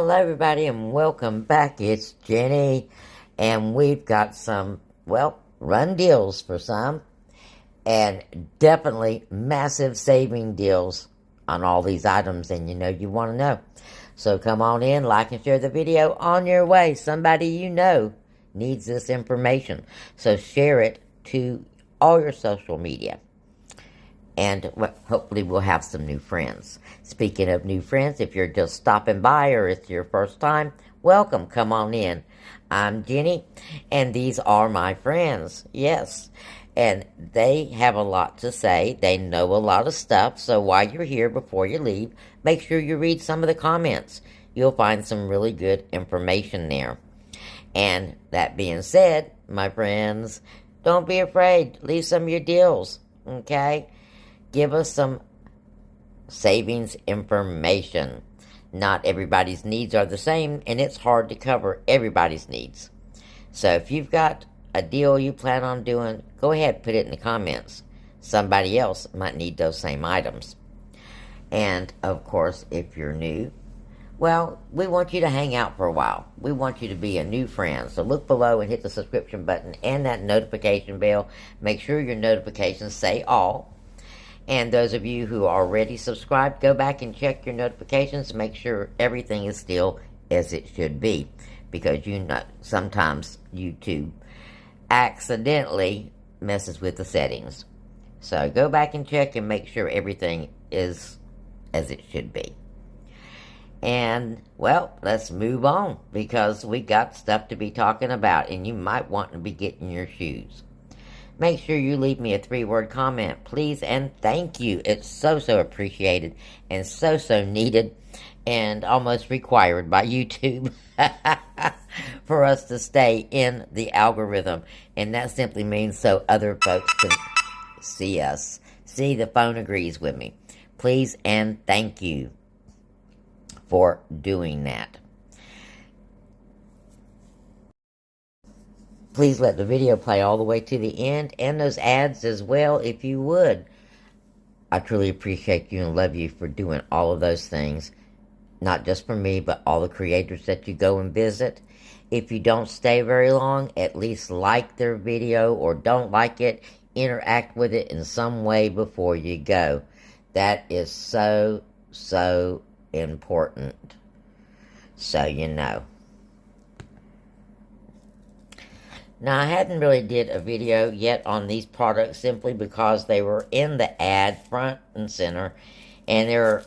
Hello everybody and welcome back. It's Jenny and we've got some, well, run deals for some and definitely massive saving deals on all these items, and you want to know. So come on in, like and share the video. On your way, somebody you know needs this information. So share it to all your social media. And hopefully we'll have some new friends. Speaking of new friends, if you're just stopping by or it's your first time, welcome. Come on in. I'm Jenny, and these are my friends. Yes. And they have a lot to say. They know a lot of stuff. So while you're here, before you leave, make sure you read some of the comments. You'll find some really good information there. And that being said, my friends, don't be afraid. Leave some of your deals. Okay? Give us some savings information. Not everybody's needs are the same, and it's hard to cover everybody's needs. So if you've got a deal you plan on doing, go ahead, put it in the comments. Somebody else might need those same items. And, of course, if you're new, well, we want you to hang out for a while. We want you to be a new friend. So look below and hit the subscription button and that notification bell. Make sure your notifications say all. And those of you who are already subscribed, go back and check your notifications. Make sure everything is still as it should be. Because sometimes YouTube accidentally messes with the settings. So go back and check and make sure everything is as it should be. And, well, let's move on. Because we got stuff to be talking about. And you might want to be getting your shoes. Make sure you leave me a 3-word comment, please, and thank you. It's so appreciated and so needed and almost required by YouTube for us to stay in the algorithm. And that simply means so other folks can see us. See, the phone agrees with me. Please and thank you for doing that. Please let the video play all the way to the end, and those ads as well, if you would. I truly appreciate you and love you for doing all of those things. Not just for me, but all the creators that you go and visit. If you don't stay very long, at least like their video, or don't like it, interact with it in some way before you go. That is so important. So you know. Now, I hadn't really did a video yet on these products simply because they were in the ad front and center, and they're,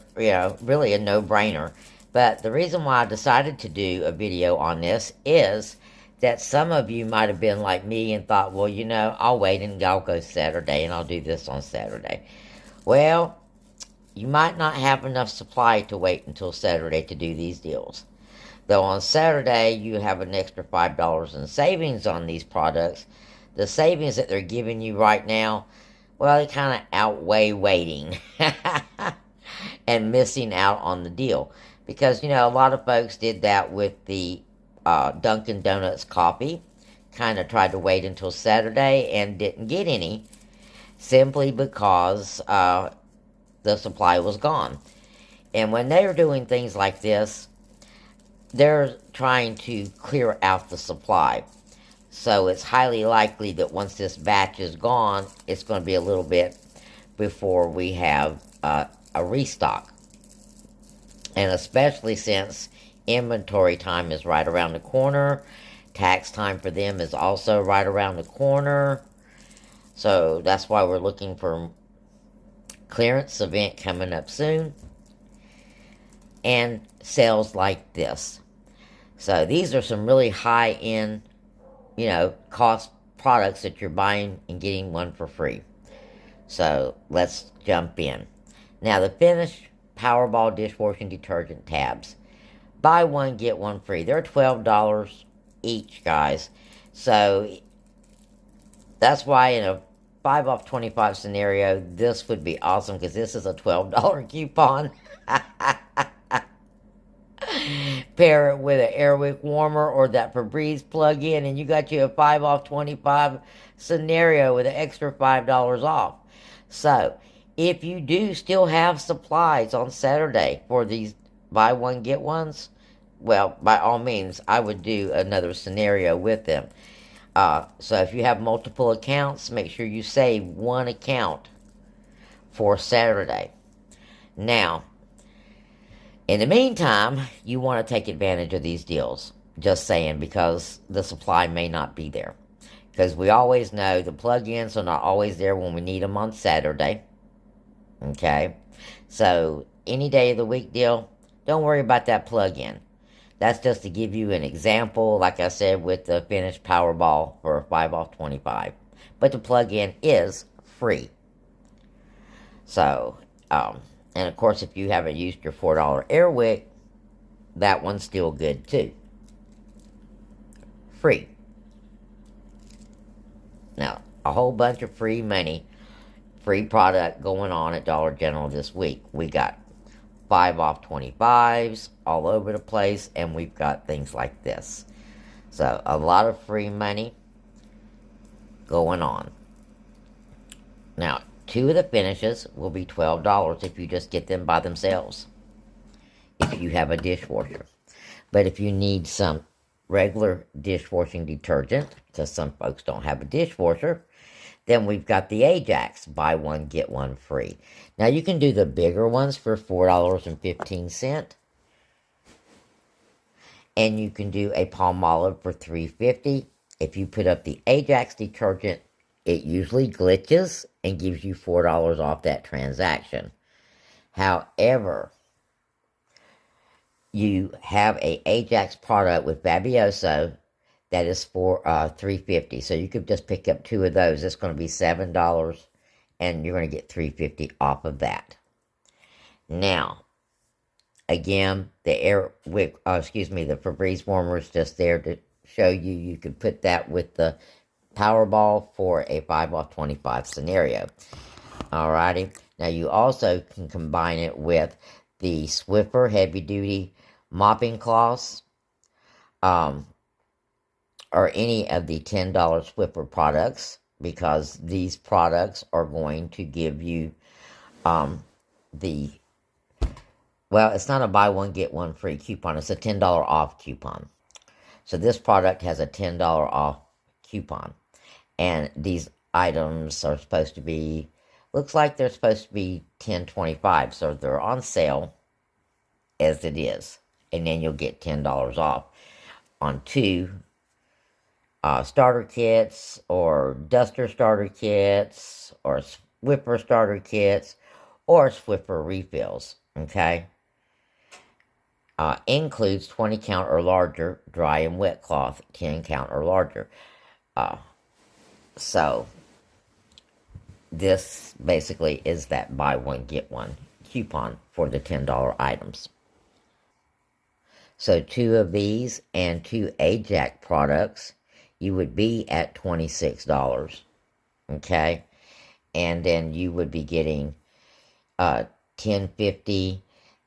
really a no-brainer. But the reason why I decided to do a video on this is that some of you might have been like me and thought, well, I'll wait and I'll go Saturday and I'll do this on Saturday. Well, you might not have enough supply to wait until Saturday to do these deals. Though on Saturday, you have an extra $5 in savings on these products. The savings that they're giving you right now, well, they kind of outweigh waiting and missing out on the deal. Because, a lot of folks did that with the Dunkin' Donuts coffee. Kind of tried to wait until Saturday and didn't get any. Simply because the supply was gone. And when they were doing things like this, they're trying to clear out the supply. So it's highly likely that once this batch is gone, it's going to be a little bit before we have a restock. And especially since inventory time is right around the corner. Tax time for them is also right around the corner. So that's why we're looking for clearance event coming up soon. And sales like this. So these are some really high-end, cost products that you're buying and getting one for free. So let's jump in. Now, the Finish Powerball dishwashing detergent tabs. Buy one, get one free. They're $12 each, guys. So that's why in a 5 off 25 scenario, this would be awesome because this is a $12 coupon. Pair it with an Airwick warmer or that Febreze plug-in, and you got you a 5 off 25 scenario with an extra $5 off. So, if you do still have supplies on Saturday for these buy one, get ones, well, by all means, I would do another scenario with them. So if you have multiple accounts, make sure you save one account for Saturday. Now, in the meantime, you want to take advantage of these deals. Just saying, because the supply may not be there. Because we always know the plug-ins are not always there when we need them on Saturday. Okay? So, any day of the week deal, don't worry about that plug-in. That's just to give you an example, like I said, with the finished Powerball for a 5 off 25. But the plug-in is free. So, and of course, if you haven't used your $4 Airwick, that one's still good too. Free. Now, a whole bunch of free money, free product going on at Dollar General this week. We got 5 off 25s all over the place, and we've got things like this. So, a lot of free money going on. Now, 2 of the finishes will be $12 if you just get them by themselves, if you have a dishwasher. But if you need some regular dishwashing detergent, because some folks don't have a dishwasher, then we've got the Ajax, buy one, get one free. Now, you can do the bigger ones for $4.15, and you can do a Palmolive for $3.50. If you put up the Ajax detergent, it usually glitches and gives you $4 off that transaction. However, you have a Ajax product with Babioso that is for $3.50. So you could just pick up 2 of those. It's going to be $7, and you're going to get $3.50 off of that. Now, again, the the Febreze warmer is just there to show you. You could put that with the Powerball for a 5 off 25 scenario. Alrighty. Now, you also can combine it with the Swiffer heavy duty mopping cloths, or any of the $10 Swiffer products, because these products are going to give you it's not a buy one get one free coupon, it's a $10 off coupon. So this product has a $10 off coupon, and these items are supposed to be, looks like they're supposed to be $10.25, so they're on sale as it is, and then you'll get $10 off on 2 starter kits, or duster starter kits, or Swiffer starter kits, or Swiffer refills. Okay, includes 20 count or larger dry and wet cloth, 10 count or larger. So this basically is that buy one get one coupon for the $10 items. So 2 of these and 2 Ajax products, you would be at $26. Okay, and then you would be getting $10.50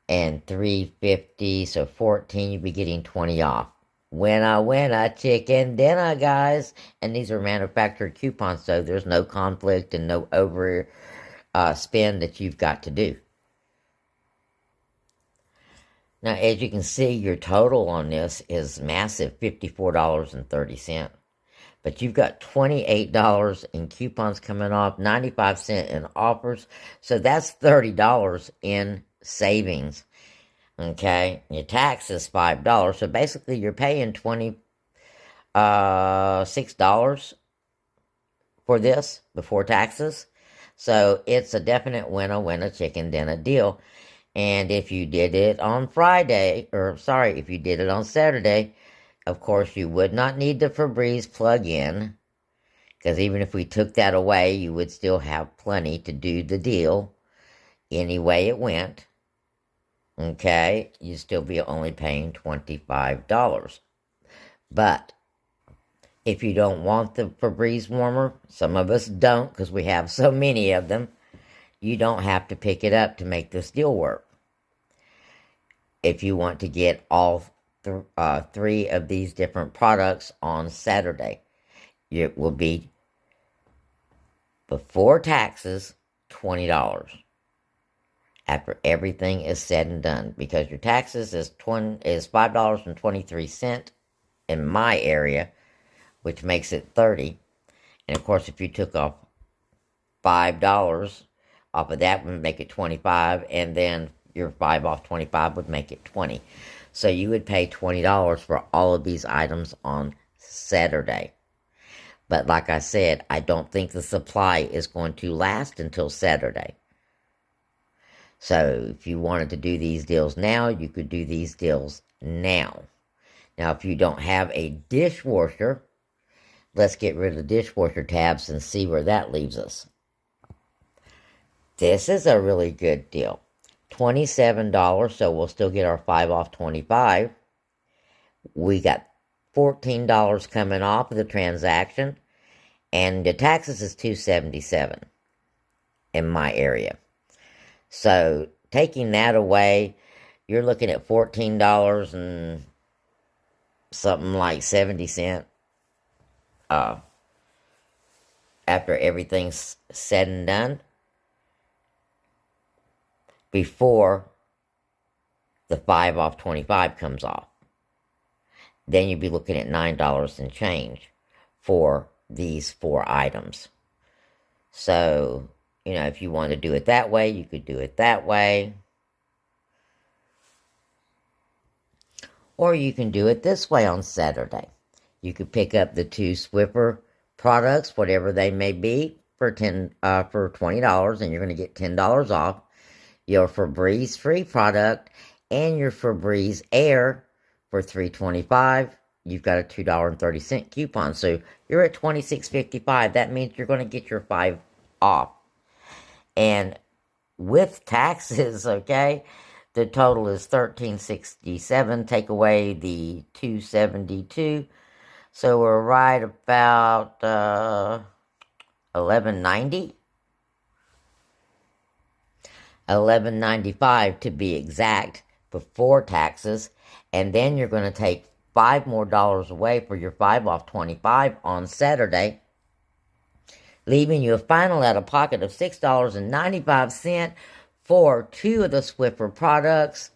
and $3.50, so $14. You'd be getting 20 off. Winner, chicken dinner, guys. And these are manufactured coupons, so there's no conflict and no over spend that you've got to do. Now, as you can see, your total on this is massive, $54.30. But you've got $28 in coupons coming off, 95 cents in offers. So that's $30 in savings. Okay, your tax is $5. So basically you're paying $6 for this before taxes. So it's a definite winner chicken dinner deal. And if you did it on if you did it on Saturday, of course, you would not need the Febreze plug-in, because even if we took that away, you would still have plenty to do the deal any way it went. Okay, you'd still be only paying $25. But if you don't want the Febreze warmer, some of us don't because we have so many of them, you don't have to pick it up to make this deal work. If you want to get all 3 of these different products on Saturday, it will be, before taxes, $20. after everything is said and done, because your taxes is $5.23 in my area, which makes it 30. And of course, if you took off $5 off of that would make it 25, and then your 5 off 25 would make it 20. So you would pay $20 for all of these items on Saturday. But like I said, I don't think the supply is going to last until Saturday. So if you wanted to do these deals now, you could do these deals now. Now, if you don't have a dishwasher, let's get rid of the dishwasher tabs and see where that leaves us. This is a really good deal. $27, so we'll still get our 5 off 25. We got $14 coming off of the transaction, and the taxes is $277 in my area. So taking that away, you're looking at $14 and something like 70 cents after everything's said and done, before the 5 off 25 comes off. Then you'd be looking at $9 and change for these 4 items. So, you know, if you want to do it that way, you could do it that way. Or you can do it this way on Saturday. You could pick up the 2 Swiffer products, whatever they may be, for $20, and you're going to get $10 off. Your Febreze free product and your Febreze Air for $3.25. You've got a $2.30 coupon, so you're at $26.55. That means you're going to get your 5 off. And with taxes, okay, the total is $13.67. Take away the $2.72, so we're right about $11.90. $11.95 to be exact, before taxes, and then you're going to take $5 more away for your 5 off 25 on Saturday, leaving you a final out of pocket of $6.95 for 2 of the Swiffer products,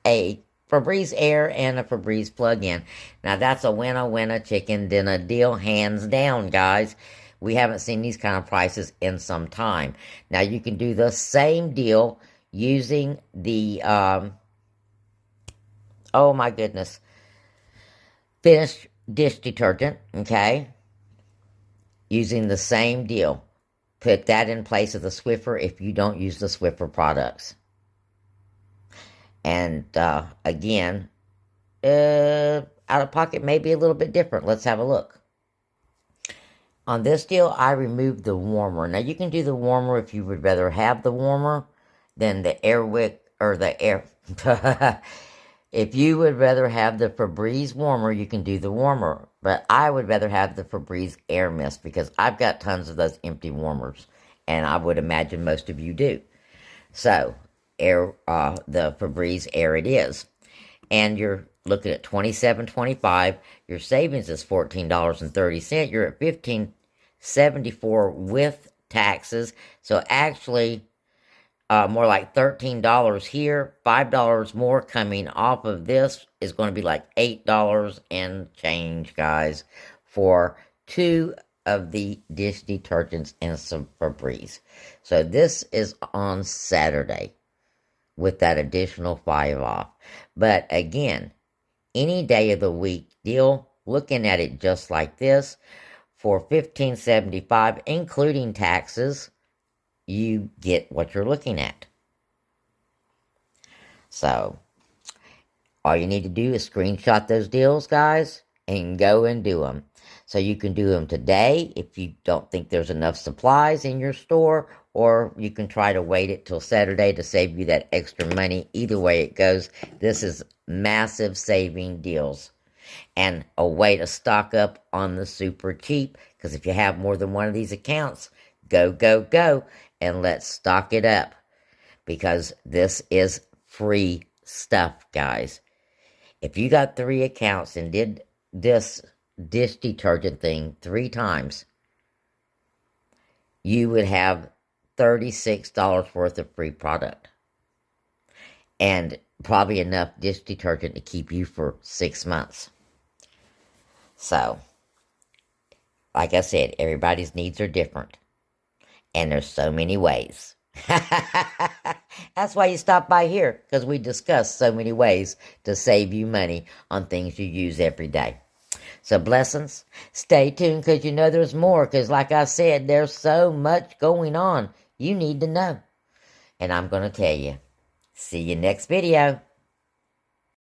a Febreze Air and a Febreze plug-in. Now that's a winner chicken dinner deal, hands down, guys. We haven't seen these kind of prices in some time. Now, you can do the same deal using the, oh my goodness, Finish dish detergent, okay? Using the same deal. Put that in place of the Swiffer if you don't use the Swiffer products. And, again, out of pocket may be a little bit different. Let's have a look. On this deal, I removed the warmer. Now, you can do the warmer if you would rather have the warmer than the air wick, or the air. If you would rather have the Febreze warmer, you can do the warmer. But I would rather have the Febreze Air Mist, because I've got tons of those empty warmers. And I would imagine most of you do. So, the Febreze Air it is. And you're looking at $27.25. Your savings is $14.30. You're at $15.74 with taxes. So actually, more like $13 here. $5 more coming off of this is going to be like $8 and change, guys, for 2 of the dish detergents and some Febreze. So this is on Saturday with that additional 5 off. But again, any day of the week deal, looking at it just like this, for $15.75, including taxes, you get what you're looking at. So, all you need to do is screenshot those deals, guys, and go and do them. So you can do them today if you don't think there's enough supplies in your store, or you can try to wait it till Saturday to save you that extra money. Either way it goes, this is massive saving deals. And a way to stock up on the super cheap, because if you have more than one of these accounts, go, go, go, and let's stock it up, because this is free stuff, guys. If you got 3 accounts and did this dish detergent thing 3 times, you would have $36 worth of free product. And probably enough dish detergent to keep you for 6 months. So, like I said, everybody's needs are different. And there's so many ways. That's why you stop by here, because we discuss so many ways to save you money on things you use every day. So blessings. Stay tuned, because you know there's more, because like I said, there's so much going on. You need to know. And I'm going to tell you. See you next video.